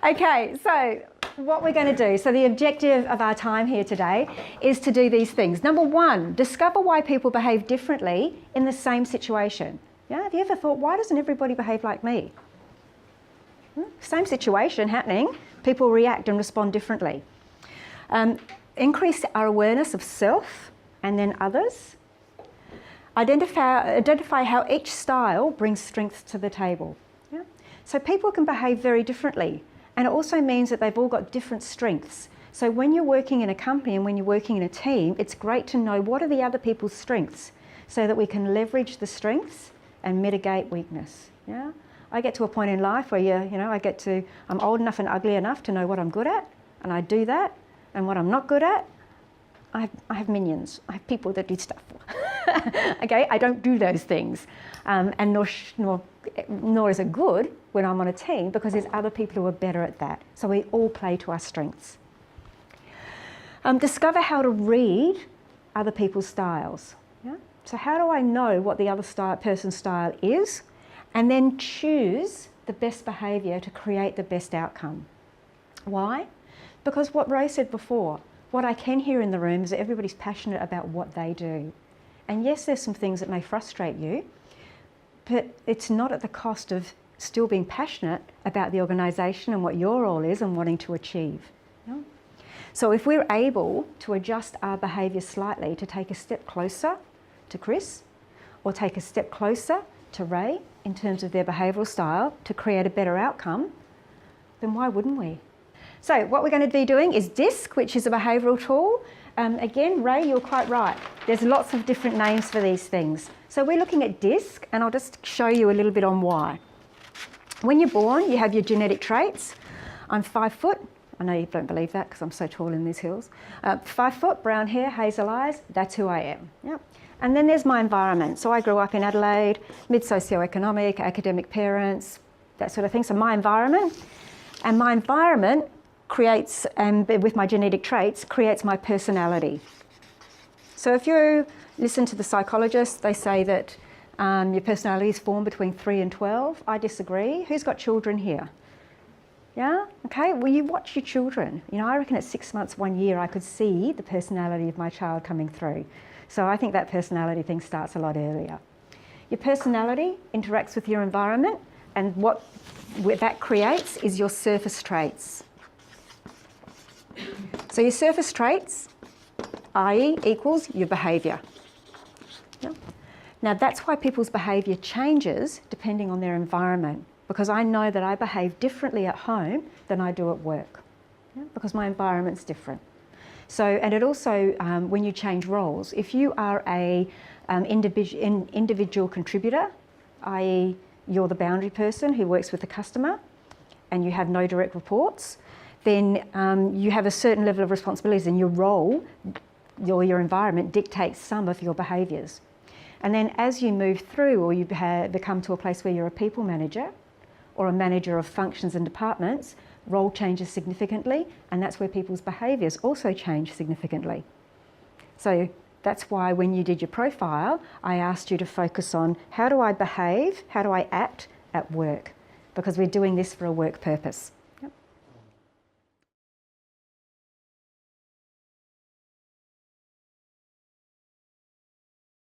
Okay, so what we're going to do, so the objective of our time here today is to do these things. Number one, discover why people behave differently in the same situation. Yeah, have you ever thought, why doesn't everybody behave like me? Same situation happening, people react and respond differently. Increase our awareness of self and then others. Identify how each style brings strengths to the table. Yeah? So people can behave very differently, and it also means that they've all got different strengths. So when you're working in a company and when you're working in a team, it's great to know what are the other people's strengths so that we can leverage the strengths and mitigate weakness. Yeah? I get to a point in life where I'm old enough and ugly enough to know what I'm good at, and I do that, and what I'm not good at, I have minions. I have people that do stuff. Okay, I don't do those things, and nor is it good when I'm on a team, because there's other people who are better at that. So we all play to our strengths. Discover how to read other people's styles. Yeah? So how do I know what the other person's style is, and then choose the best behaviour to create the best outcome? Why? Because what Ray said before, what I can hear in the room is that everybody's passionate about what they do. And yes, there's some things that may frustrate you, but it's not at the cost of still being passionate about the organisation and what your role is and wanting to achieve. Yeah? So if we're able to adjust our behaviour slightly to take a step closer to Chris, or take a step closer to Ray in terms of their behavioural style to create a better outcome, then why wouldn't we? So what we're going to be doing is DiSC, which is a behavioural tool. Again, Ray, you're quite right. There's lots of different names for these things. So we're looking at DiSC, and I'll just show you a little bit on why. When you're born, you have your genetic traits. I'm 5 foot. I know you don't believe that because I'm so tall in these hills. 5 foot, brown hair, hazel eyes, that's who I am. Yep. And then there's my environment. So I grew up in Adelaide, mid-socioeconomic, academic parents, that sort of thing. So my environment, and my environment creates, and with my genetic traits, creates my personality. So if you listen to the psychologists, they say that your personality is formed between 3 and 12. I disagree. Who's got children here? Yeah? Okay, well, you watch your children. You know, I reckon at 6 months, 1 year, I could see the personality of my child coming through. So I think that personality thing starts a lot earlier. Your personality interacts with your environment, and what that creates is your surface traits. So your surface traits, i.e. equals your behaviour. Yeah? Now that's why people's behaviour changes depending on their environment, because I know that I behave differently at home than I do at work, because my environment's different. So, and it also, when you change roles, if you are a individual contributor, i.e. you're the boundary person who works with the customer and you have no direct reports, then you have a certain level of responsibilities, and your role, your environment dictates some of your behaviours. And then as you move through, or you become to a place where you're a people manager or a manager of functions and departments, role changes significantly, and that's where people's behaviours also change significantly. So that's why when you did your profile, I asked you to focus on how do I behave, how do I act at work, because we're doing this for a work purpose.